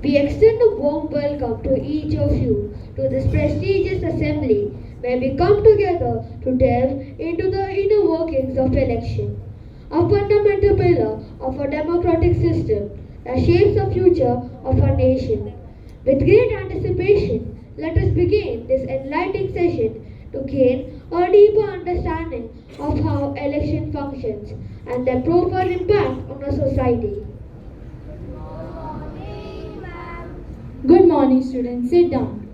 We extend a warm welcome to each of you to this prestigious assembly where we come together to delve into the inner workings of election, a fundamental pillar of our democratic system that shapes the future of our nation. With great anticipation, let us begin this enlightening session to gain a deeper understanding of how election functions and their profound impact on our society. Good morning, students. Sit down.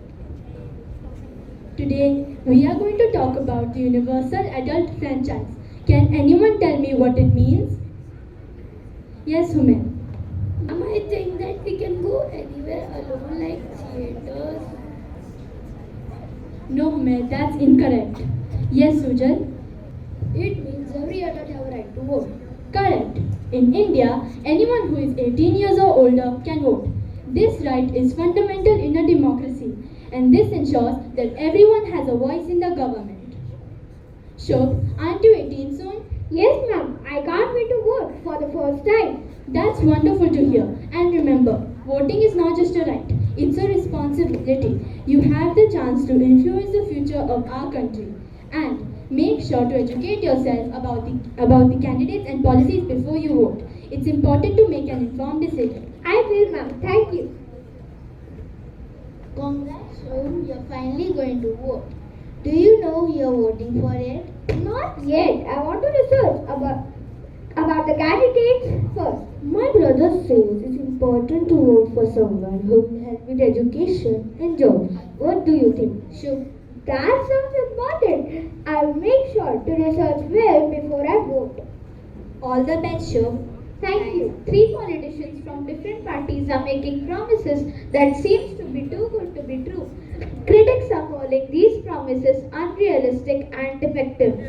Today, we are going to talk about the Universal Adult Franchise. Can anyone tell me what it means? Yes, Humen. I think that we can go anywhere alone like theaters. No, Humen, that's incorrect. Yes, Sujal. It means every adult have a right to vote. Correct. In India, anyone who is 18 years or older can vote. This right is fundamental in a democracy, and this ensures that everyone has a voice in the government. Shobh, aren't you 18 soon? Yes, ma'am. I can't wait to vote for the first time. That's wonderful to hear. And remember, voting is not just a right, it's a responsibility. You have the chance to influence the future of our country. And make sure to educate yourself about the candidates and policies before you vote. It's important to make an informed decision. I will, ma'am. Thank you. Congrats, Shom, you're finally going to vote. Do you know you're voting for it? Not yet. I want to research about the candidates first. My brother says it's important to vote for someone who will help with education and jobs. What do you think? Sure. That sounds important. I'll make sure to research well before I vote. All the best, Shobh. Thank you. Three politicians from different parties are making promises that seems to be too good to be true. Critics are calling these promises unrealistic and defective.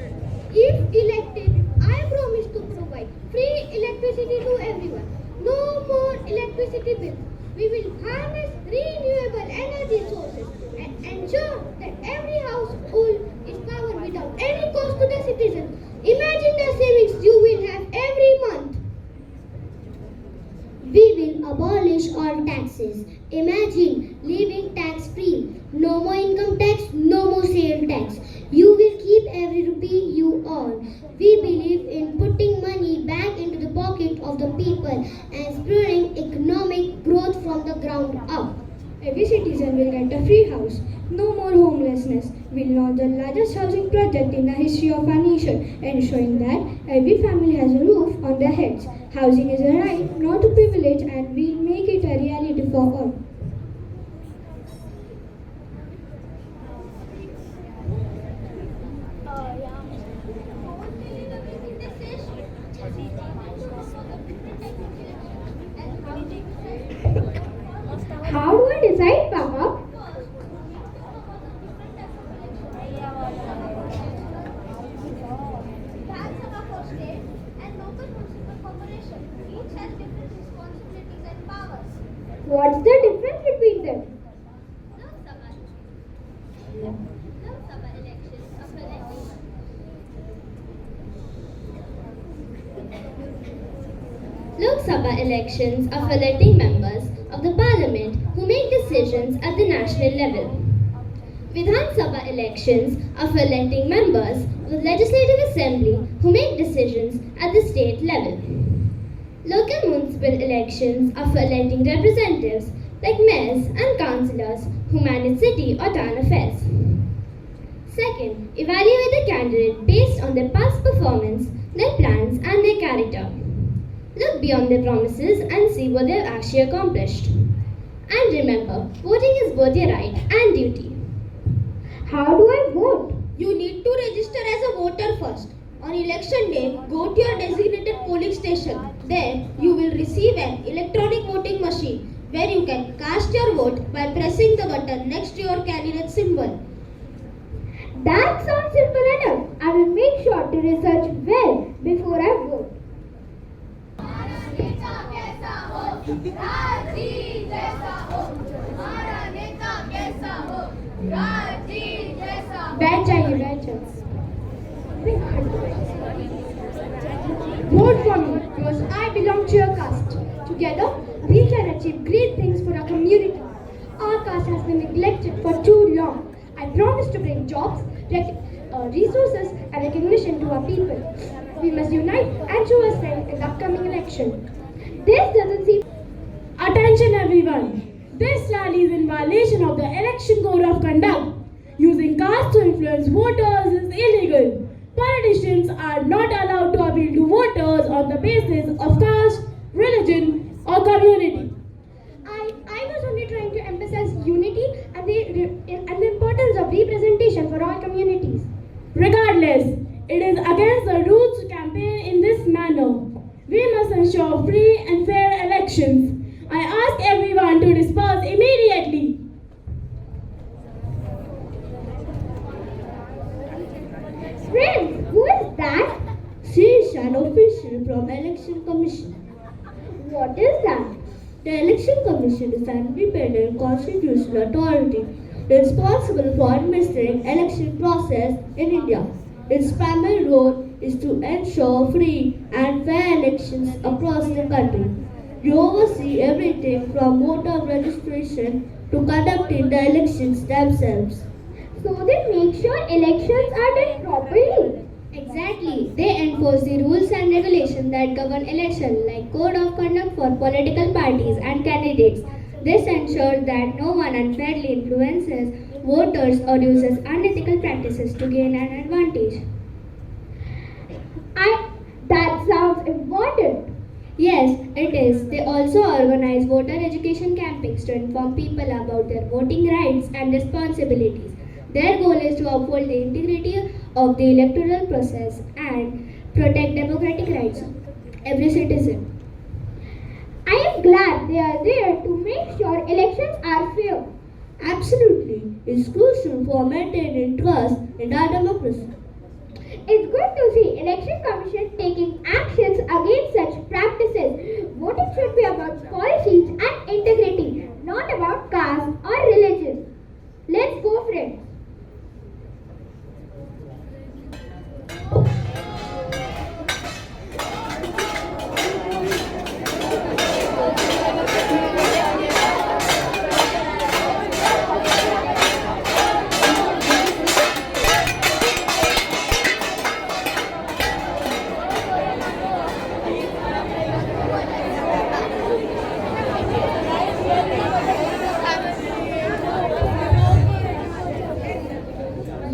If elected, I promise to provide free electricity to everyone. No more electricity bills. We will harness renewable energy sources and ensure that every household is powered without any cost to the citizens. Imagine the savings you will have every month. We will abolish all taxes. Imagine living tax free. No more income tax, no more sale tax. You will keep every rupee you earn. We believe in putting money back into the pocket of the people and spurring economic growth from the ground up. Every citizen will get a free house. No more homelessness. We'll launch the largest housing project in the history of our nation, ensuring that every family has a roof on their heads. Housing is a right, not a privilege, and we'll make it a reality for all. How do I decide, Papa? What's the difference between them? Lok Sabha elections are for electing members of the parliament who make decisions at the national level. Vidhan Sabha elections are for electing members of the legislative assembly who make decisions at the state level. Local municipal elections are for electing representatives like mayors and councillors who manage city or town affairs. Second, evaluate the candidate based on their past performance, their plans and their character. Look beyond their promises and see what they have actually accomplished. And remember, voting is both your right and duty. How do I vote? You need to register as a voter first. On election day, go to your designated polling station. There, you will receive an electronic voting machine where you can cast your vote by pressing the button next to your candidate symbol. That sounds simple enough. I will make sure to research well before I vote. बैठ जाइए बैठ जाइए Vote for me because I belong to your caste. Together, we can achieve great things for our community. Our caste has been neglected for too long. I promise to bring jobs, resources and recognition to our people. We must unite and show our strength in the upcoming election. This doesn't seem... Attention everyone! This rally is in violation of the Election Code of Conduct. Using caste to influence voters is illegal. Politicians are not allowed to appeal to voters on the basis of caste, religion or community. I was only trying to emphasize unity and the importance of representation for all communities. Regardless, it is against the rules to campaign in this manner. We must ensure free and fair elections. I ask everyone to disperse immediately. Friends, who is that? She is an official from Election Commission. What is that? The Election Commission is an independent constitutional authority responsible for administering election process in India. Its primary role is to ensure free and fair elections across the country. They oversee everything from voter registration to conducting the elections themselves. So they make sure elections are done properly. Exactly. They enforce the rules and regulations that govern election, like code of conduct for political parties and candidates. This ensures that no one unfairly influences voters or uses unethical practices to gain an advantage. That sounds important. Yes, it is. They also organize voter education campaigns to inform people about their voting rights and responsibilities. Their goal is to uphold the integrity of the electoral process and protect democratic rights of every citizen. I am glad they are there to make sure elections are fair. Absolutely, it's crucial for maintaining trust in our democracy. It's good to see Election Commission taking actions against such practices. Voting should be about policies and integrity, not about caste or religion. Let's go, friends.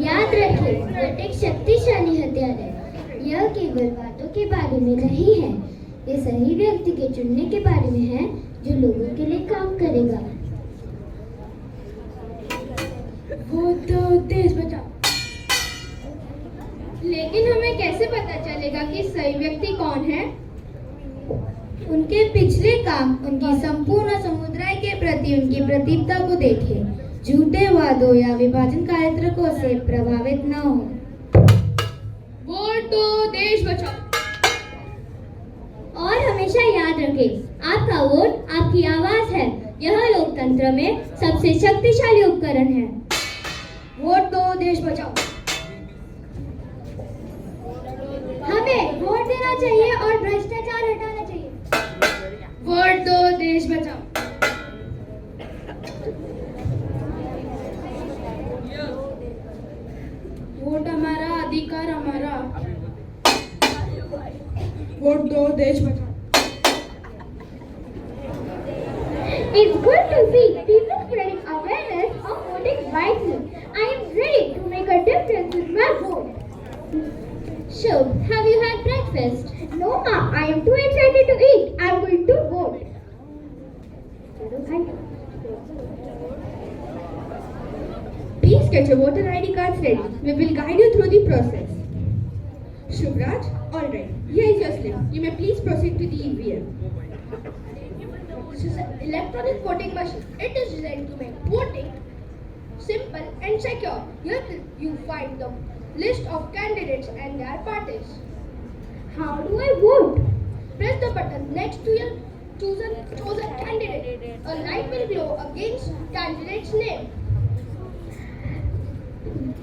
याद रखें, vote एक शक्तिशाली हथियार है। यह केवल बातों के बारे में नहीं है, ये सही व्यक्ति के चुनने के बारे में है जो लोगों के लिए काम करेगा। वोट दो, देश बचाओ। लेकिन हमें कैसे पता चलेगा कि सही व्यक्ति कौन है? उनके पिछले काम, उनकी संपूर्ण समुदाय के प्रति उनकी प्रतिबद्धता को देखें। झूठे वादों या विभाजन कार्यक्रमों से प्रभावित न हो। वोट दो, देश बचाओ। और हमेशा याद रखें, आपका वोट आपकी आवाज है। यह लोकतंत्र में सबसे शक्तिशाली उपकरण है। वोट दो, देश बचाओ। हमें वोट देना चाहिए और भ्रष्टाचार हटाना चाहिए। वोट दो, देश बचाओ। वोट हमारा, अधिकार हमारा। वोट दो, देश बचाओ। It's good to see people spreading awareness of voting wisely. I am ready to make a difference with my vote. So, have you had breakfast? No, Ma, I am too excited to eat. I am going to vote. Please get your voter ID cards ready. We will guide you through the process. Shubraj, alright. Here is your slip. You may please proceed to the EVM. This is an electronic voting machine. It is designed to make voting simple and secure. Here you find the list of candidates and their parties. How do I vote? Press the button next to your chosen candidate. A light will glow against candidate's name.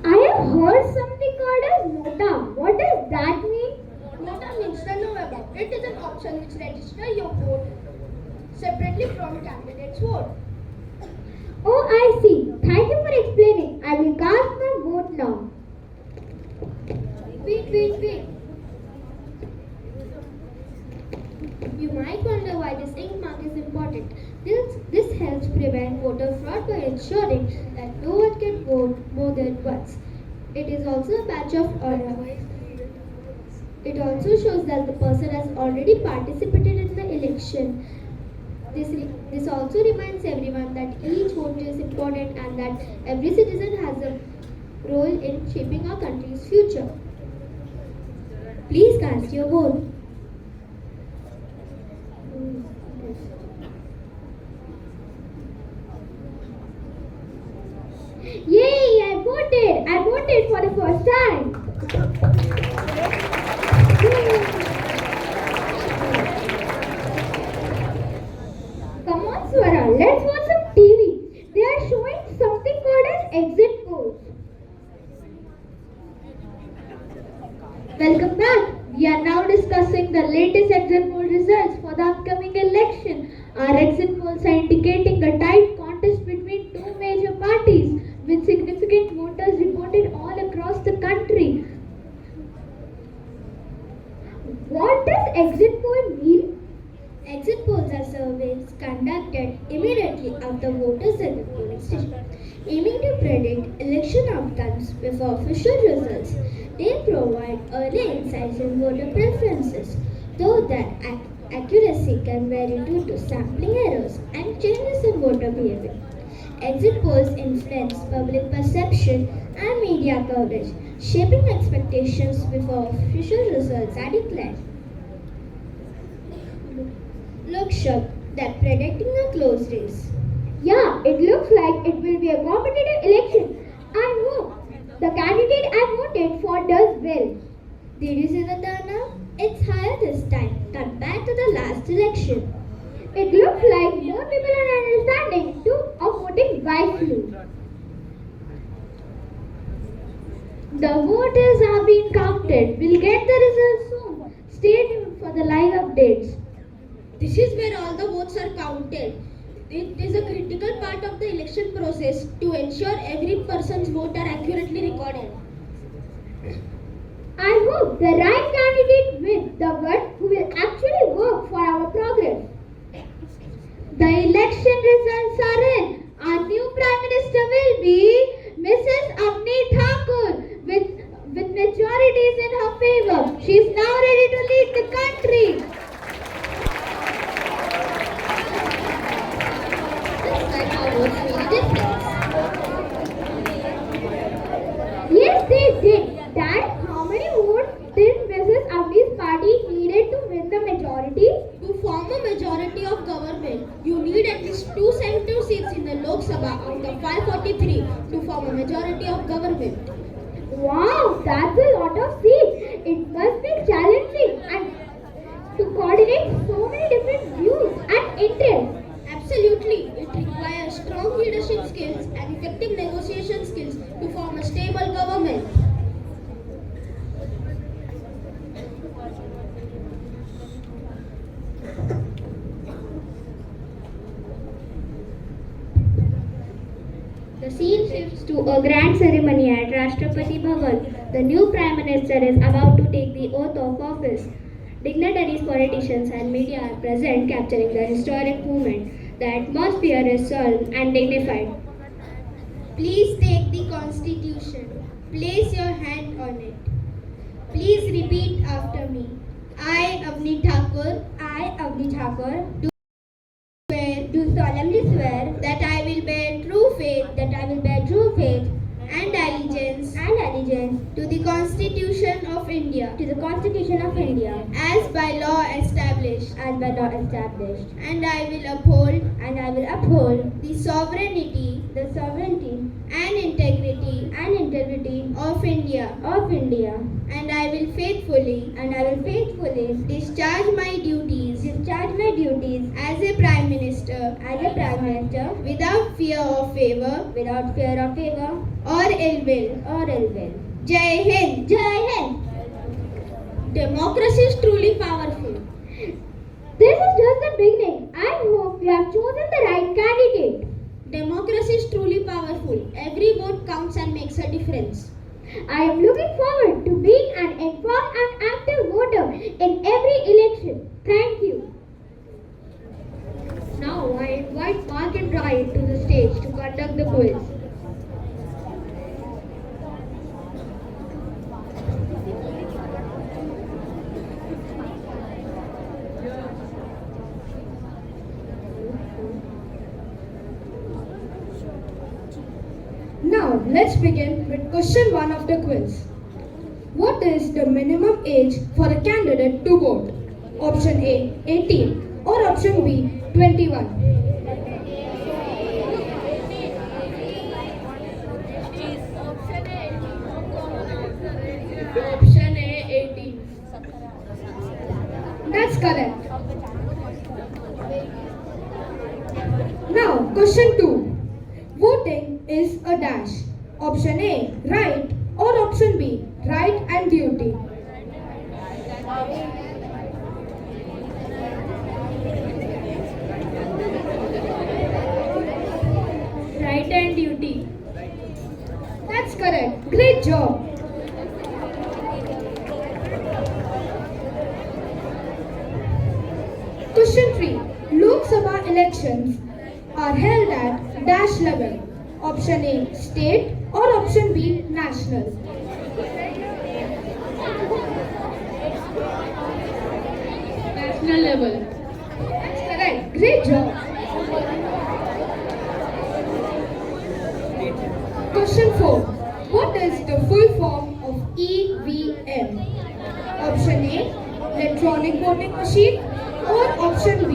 I have heard something called as Nota. What does that mean? Nota means the November. It is an option which registers your vote separately from candidate's vote. Oh, I see. Thank you for explaining. I will cast my vote now. Wait. You might wonder why this ink mark is important. This helps prevent voter fraud by ensuring that no one can vote more than once. It is also a badge of honor. It also shows that the person has already participated in the election. This also reminds everyone that each vote is important and that every citizen has a role in shaping our country's future. Please cast your vote. Yay! I voted! I voted for the first time! Come on, Swara, let's watch some TV. They are showing something called as exit polls. Welcome back. We are now discussing the latest exit poll results for the upcoming election. Our exit polls are indicating a tight contest between two major parties with significant voters reported all across the country. What does exit poll mean? Exit polls are surveys conducted immediately after voters at the polling station, aiming to predict election outcomes before official results. They provide early insights in voter preferences, though their accuracy can vary due to sampling errors and changes in voter behavior. Exit polls influence public perception and media coverage, shaping expectations before official results are declared. Looks that predicting a close race. Yeah, it looks like it will be a competitive election. I hope the candidate I voted for does well. Did you see the turnout? It's higher this time compared to the last election. It looks like more people are understanding of voting wisely. The voters are being counted. We'll get the results soon. Stay tuned for the live updates. This is where all the votes are counted. It is a critical part of the election process to ensure every person's vote are accurately recorded. I hope the right candidate wins, the one who will actually work for our progress. The election results are in. Our new Prime Minister will be Mrs. Avni Thakur with majorities in her favor. She is now ready to lead the country. Yes, they did. Dad, how many votes did Mrs. Avni's party needed to win the majority? To form a majority of government, you need at least 272 seats in the Lok Sabha out of 543 to form a majority of government. Wow, that's a lot of seats. It must be challenging and to coordinate so many different views and interests. Absolutely. It requires strong leadership skills and effective negotiation skills to form a stable government. The scene shifts to a grand ceremony at Rashtrapati Bhavan. The new Prime Minister is about to take the oath of office. Dignitaries, politicians and media are present, capturing the historic moment. The atmosphere is solemn and dignified. Please take the Constitution. Place your hand on it. Please repeat after me. I, Avni Thakur, do solemnly swear that I will bear true faith and allegiance to the Constitution of India, as by law established, and I will uphold the sovereignty and integrity of India, and I will faithfully discharge my duties as a Prime Minister without fear of favor or ill will. Jai Hind. Democracy is truly powerful. This is just the beginning. I hope we have chosen the right candidate. Democracy is truly powerful. Every vote counts and makes a difference. I am looking forward to being an informed and active voter in every election. Thank you. Now I invite Mark and Ryan to the stage to conduct the quiz. Now, let's begin with question 1 of the quiz. What is the minimum age for a candidate to vote? Option A, 18 or option B, 21. Option A 18. That's correct. Now, question 2. Voting is a dash. Option A, right or option B, right and duty. Right and duty. That's correct. Great job. Question 3. Lok Sabha elections are held at dash level. Option A, state or option B, national. National level. That's correct. Great job. Question 4. What is the full form of EVM? Option A, electronic voting machine or option B,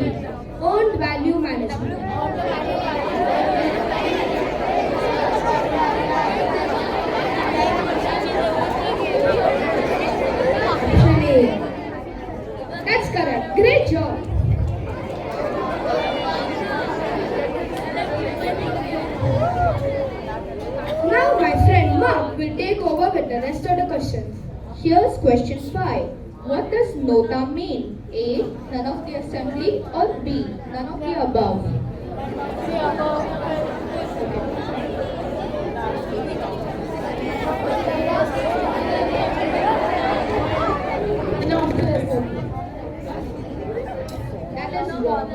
earned value management. Option A. That's correct. Great job. Now my friend Mark will take over with the rest of the questions. Here's question 5. What does nota mean? A, none of the assembly or B, none of the above? None of the assembly. That is wrong.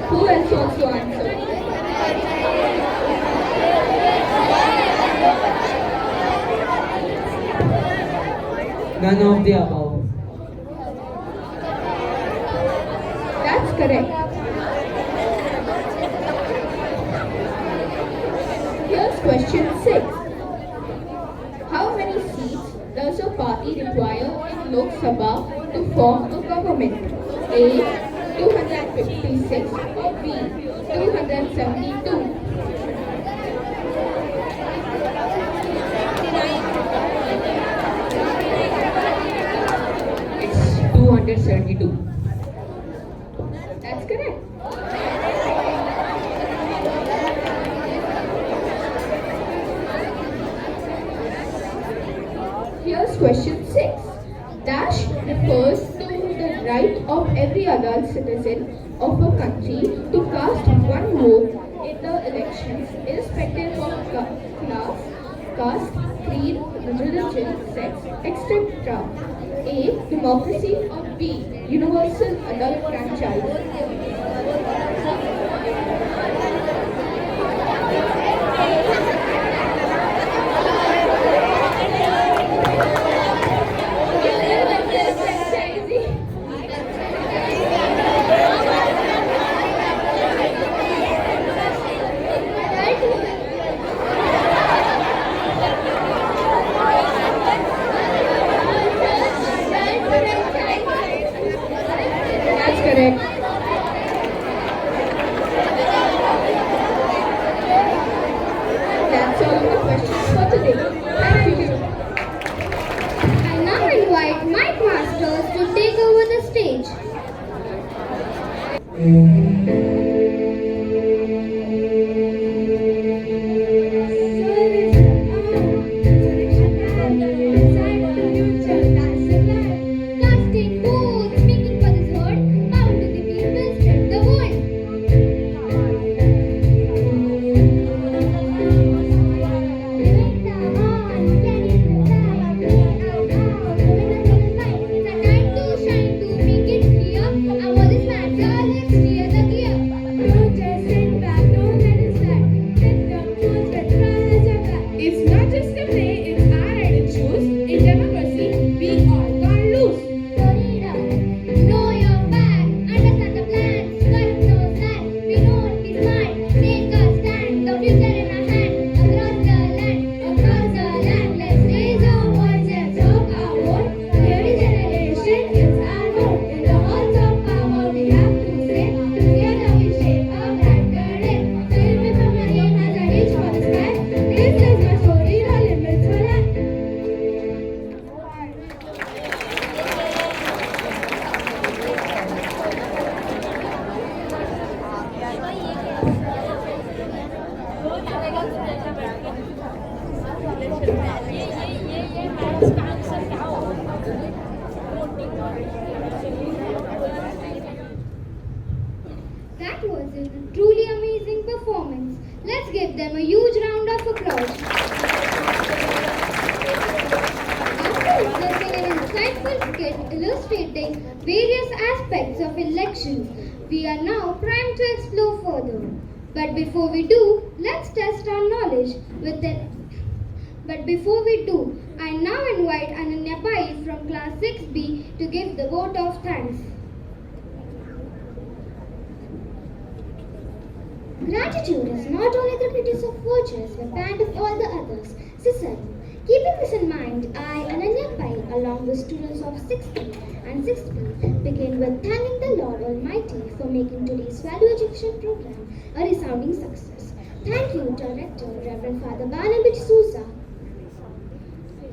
Who else wants to answer? None of the above. That's correct. Here's question 6. How many seats does a party require in Lok Sabha to form a government? A, 256 or B, 272? It's 272. That's correct. Here's question 6. Dash refers to the right of every adult citizen of a country to cast one vote in the elections, irrespective of class, caste, creed, religion, sex, etc. A. Democracy or B. Universal adult franchise. That's correct. That's all the questions for today. Thank you. I now invite Mike Masters to take over the stage. Casting votes, speaking for this word, power to the people, spread the word. That was a truly amazing performance. Let's give them a huge round of applause. After witnessing an insightful skit illustrating various aspects of elections, we are now primed to explore further. But before we do, let's test our knowledge with it. But before we do, I now invite Ananya Pai from class 6B to give the vote of thanks. Gratitude is not only the greatest of virtues, but band of all the others. Sincerely. Keeping this in mind, I, Ananya Pai, along with students of 6th and 6th begin with thanking the Lord Almighty for making today's value education program a resounding success. Thank you, Director, Reverend Father Barnabas Souza,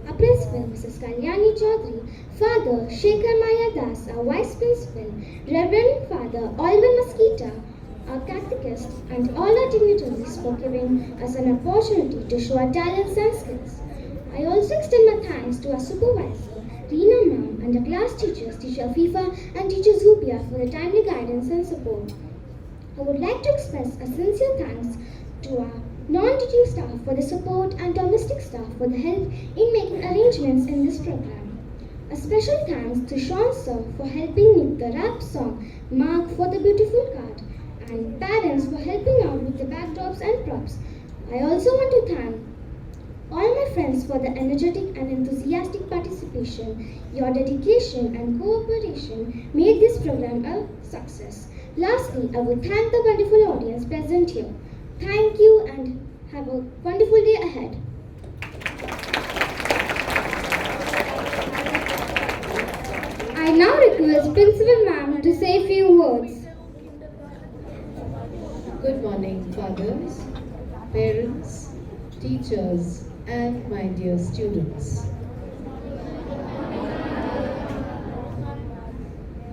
our Principal, Mrs. Kalyani Chaudhary, Father Shekhar Maya Das, our Vice Principal, Reverend Father Alvin Mosquita, our catechist, and all our dignitaries for giving us an opportunity to show our talents and skills. I also extend my thanks to our supervisor, Reena Ma'am, and our class teachers, Teacher Afifa and Teacher Zubia, for their timely guidance and support. I would like to express a sincere thanks to our non-teaching staff for the support and domestic staff for the help in making arrangements in this program. A special thanks to Sean Sir for helping with the rap song, Mark for the beautiful card, and parents for helping out with the backdrops and props. I also want to thank all my friends for their energetic and enthusiastic participation. Your dedication and cooperation made this program a success. Lastly, I would thank the wonderful audience present here. Thank you and have a wonderful day ahead. I now request Principal Ma'am to say a few words. Good morning, fathers, parents, teachers, and my dear students.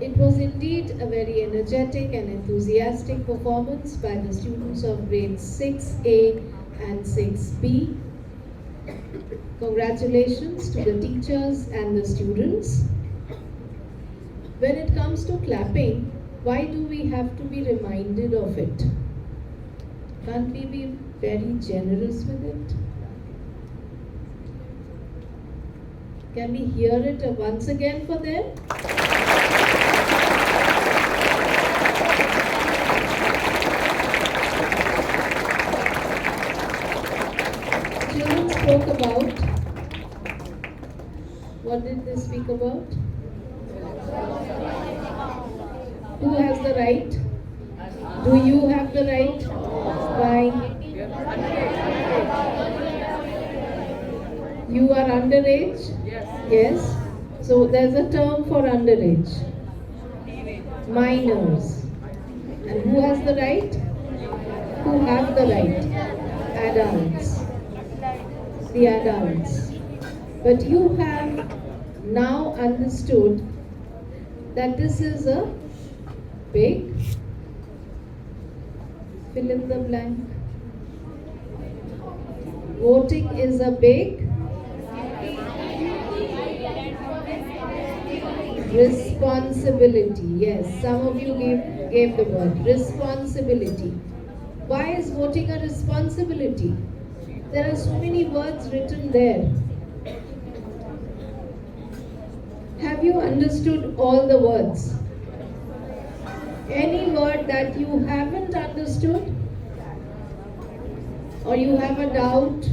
It was indeed a very energetic and enthusiastic performance by the students of grades 6A and 6B. Congratulations to the teachers and the students. When it comes to clapping, why do we have to be reminded of it? Can't we be very generous with it? Can we hear it once again for them? Children spoke about, what did they speak about? Who has the right? Do you have the right? Why? You are underage? Yes. So there's a term for underage. Minors. And who has the right? Who have the right? Adults. The adults. But you have now understood that this is a big, fill in the blank. Voting is a big responsibility. Yes, some of you gave the word responsibility. Why is voting a responsibility? There are so many words written there. Have you understood all the words? Any word that you haven't understood? Or you have a doubt?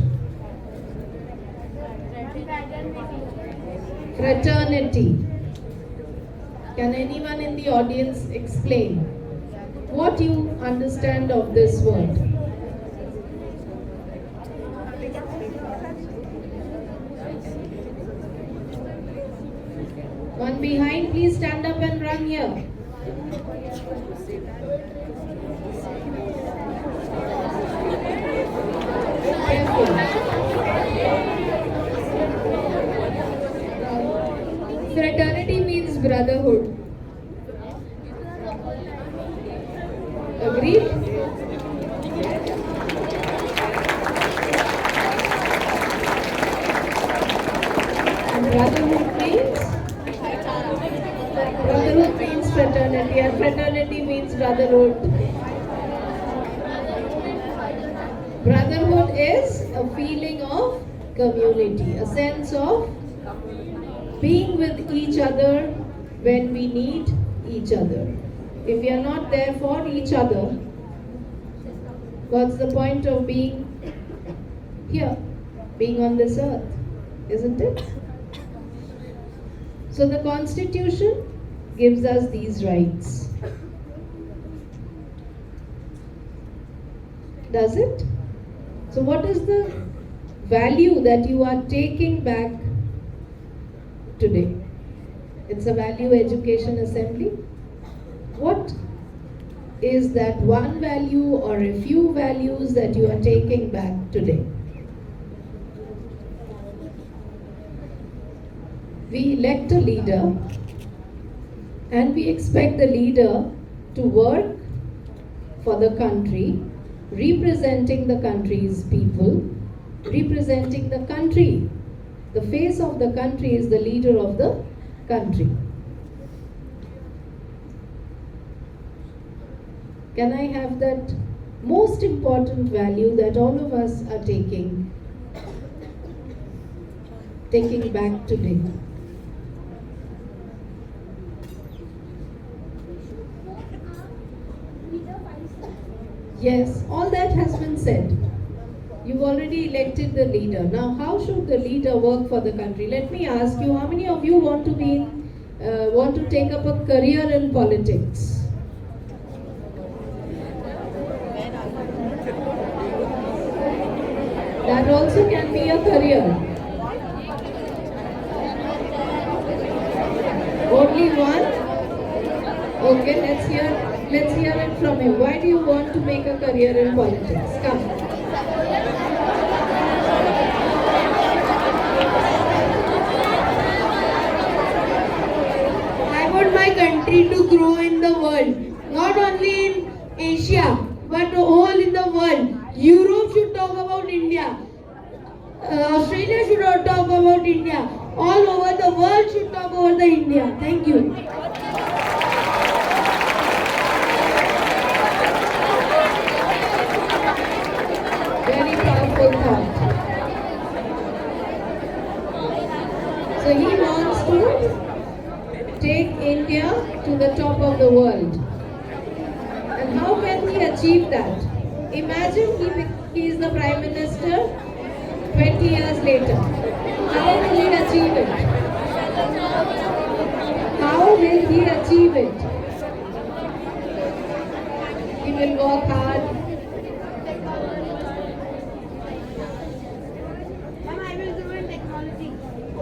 Fraternity. Can anyone in the audience explain what you understand of this word? One behind, please stand up and run here. Fraternity means brotherhood. Agreed? And brotherhood means? Brotherhood means fraternity, and fraternity means brotherhood. Brotherhood is a feeling of community, a sense of being with each other when we need each other. If we are not there for each other, what's the point of being here, being on this earth, isn't it? So the Constitution gives us these rights. Does it? So what is the value that you are taking back today? It's a value education assembly. What is that one value or a few values that you are taking back today? We elect a leader and we expect the leader to work for the country, representing the country's people, representing the country. The face of the country is the leader of the country. Can I have that most important value that all of us are taking back today? Yes, all that has been said. You've already elected the leader. Now, how should the leader work for the country? Let me ask you, how many of you want to take up a career in politics? That also can be a career. Only one? Okay, let's hear it from you. Why do you want to make a career in politics? Come. I want my country to grow in the world, not only in Asia, but all in the world. Europe should talk about India. Australia should talk about India. All over the world should talk about the India. Thank you. Very powerful thought. So he wants to take India to the top of the world. And how can he achieve that? Imagine he is the Prime Minister 20 years later. How will he achieve it? How will he achieve it? He will work hard.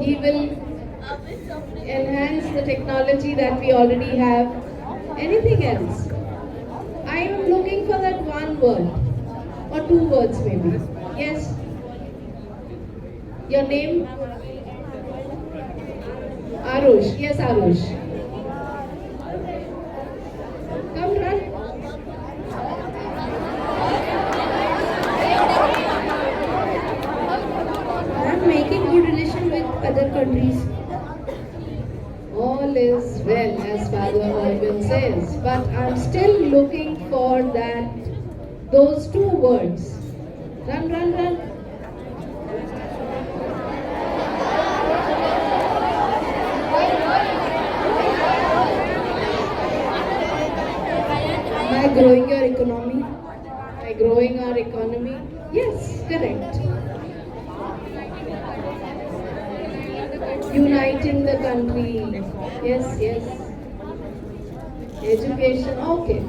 He will enhance the technology that we already have. Anything else? I am looking for that one word or two words maybe. Yes. Your name? Arush. Yes, Arush. Come, run. I'm making good relation with other countries. All is well, as Father Urban says, but I'm still looking for those two words. Run, run, run. By growing your economy. By growing our economy? Yes, correct. Uniting the country. Yes, yes. Education, okay.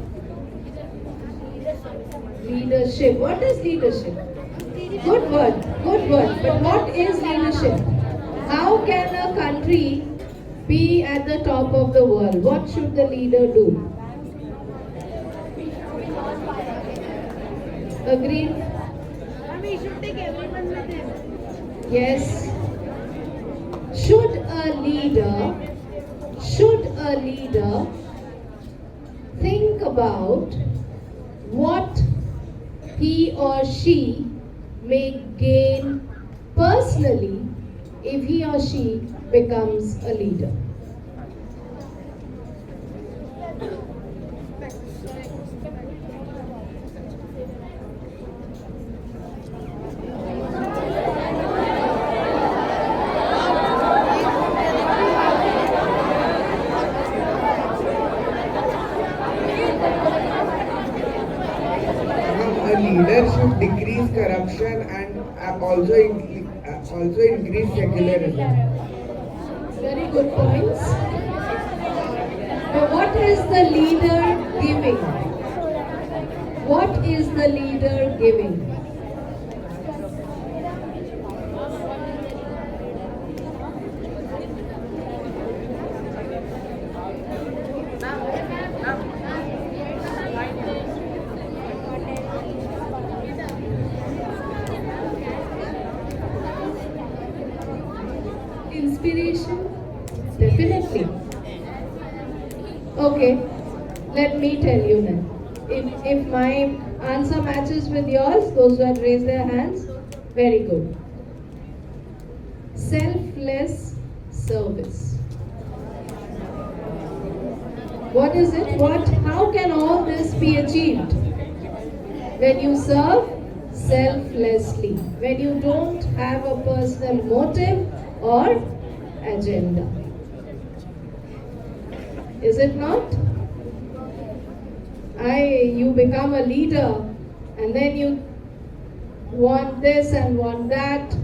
Leadership. What is leadership? Good word, good word. But what is leadership? How can a country be at the top of the world? What should the leader do? Agreed? Yes. Should a leader think about what he or she may gain personally if he or she becomes a leader? leader should decrease corruption and also increase secularism. Very good points. But what is the leader giving? What is the leader giving? Inspiration? Definitely. Okay, let me tell you then. If my answer matches with yours, those who had raised their hands, very good. Selfless service. What is it? How can all this be achieved? When you serve selflessly, when you don't have a personal motive or agenda. Is it not? You become a leader and then you want this and want that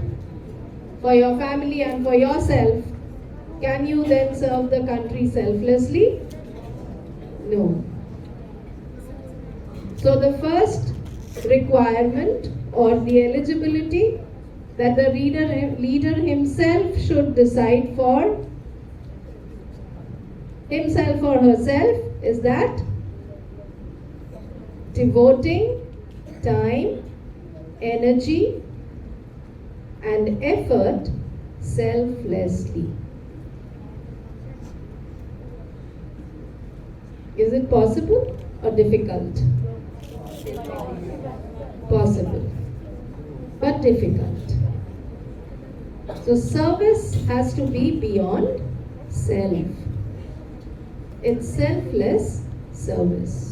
for your family and for yourself. Can you then serve the country selflessly? No. So the first requirement or the eligibility that the leader himself should decide for himself or herself is that devoting time, energy and effort selflessly. Is it possible or difficult? Possible, but difficult. So service has to be beyond self. It's selfless service.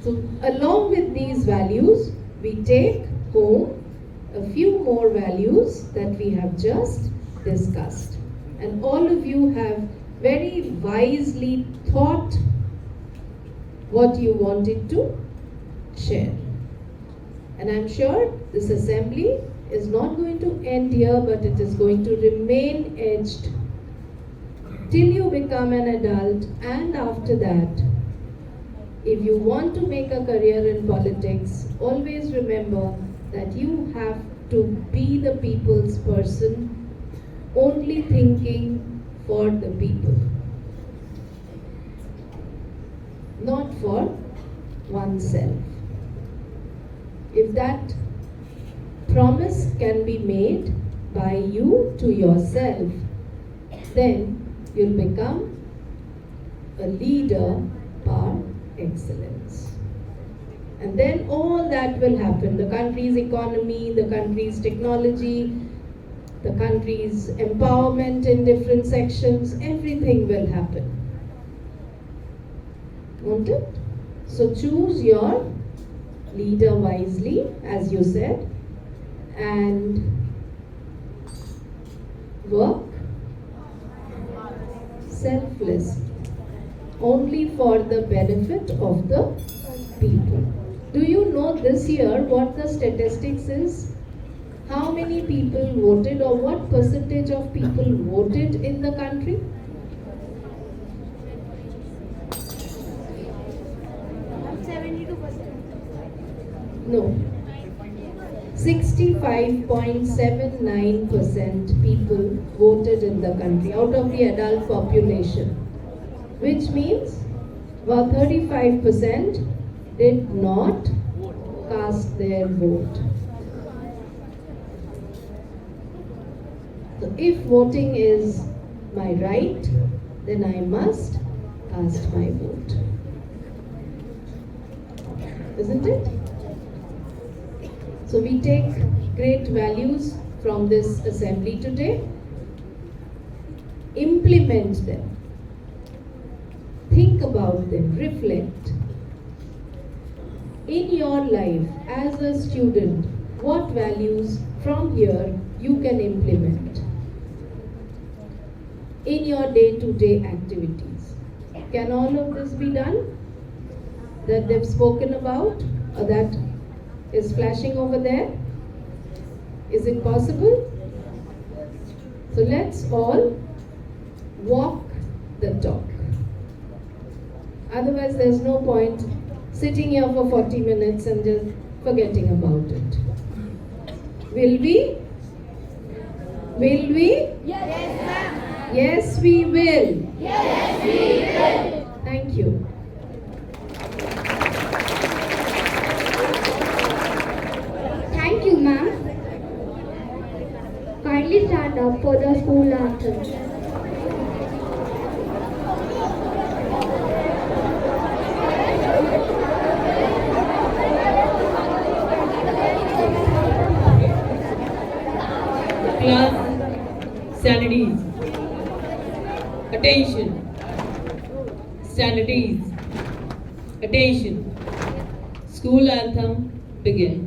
So along with these values, we take home a few more values that we have just discussed. And all of you have very wisely thought what you wanted to share. And I'm sure this assembly is not going to end here, but it is going to remain edged till you become an adult. And after that, if you want to make a career in politics, always remember that you have to be the people's person, only thinking for the people, not for oneself. If that promise can be made by you to yourself, then you'll become a leader par excellence. And then all that will happen. The country's economy, the country's technology, the country's empowerment in different sections, everything will happen. Won't it? So choose your leader wisely, as you said, and work selflessly, only for the benefit of the people. Do you know this year what the statistics is? How many people voted, or what percentage of people voted in the country? No. 65.79% people voted in the country out of the adult population, which means about 35% did not cast their vote. So if voting is my right, then I must cast my vote. Isn't it? So we take great values from this assembly today, implement them, think about them, reflect. In your life as a student, what values from here you can implement in your day-to-day activities? Can all of this be done? that they've spoken about or that is flashing over there? Is it possible? So let's all walk the talk. Otherwise, there's no point sitting here for 40 minutes and just forgetting about it. Will we? Will we? Yes, ma'am. Yes, we will. Yes, we will. Thank you. Thank you, ma'am. Kindly stand up for the school anthem. Class, standards. Attention. Standards. Attention. School anthem begin.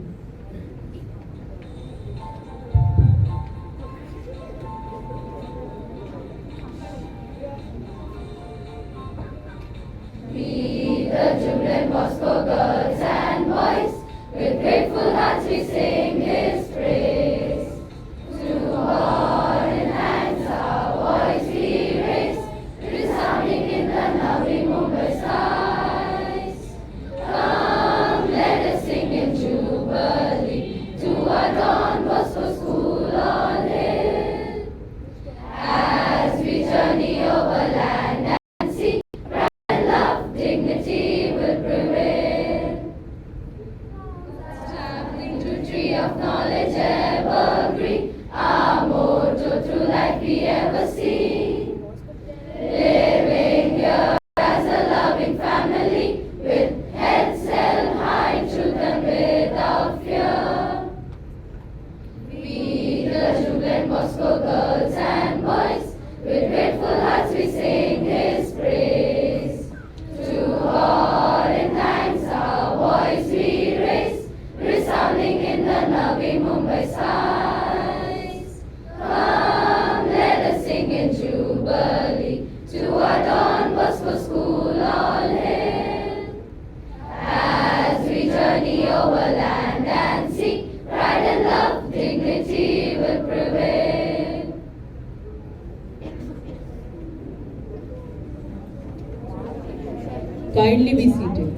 Kindly be seated.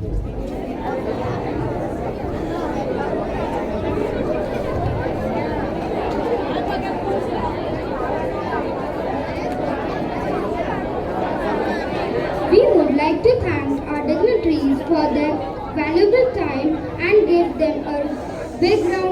We would like to thank our dignitaries for their valuable time and give them a big round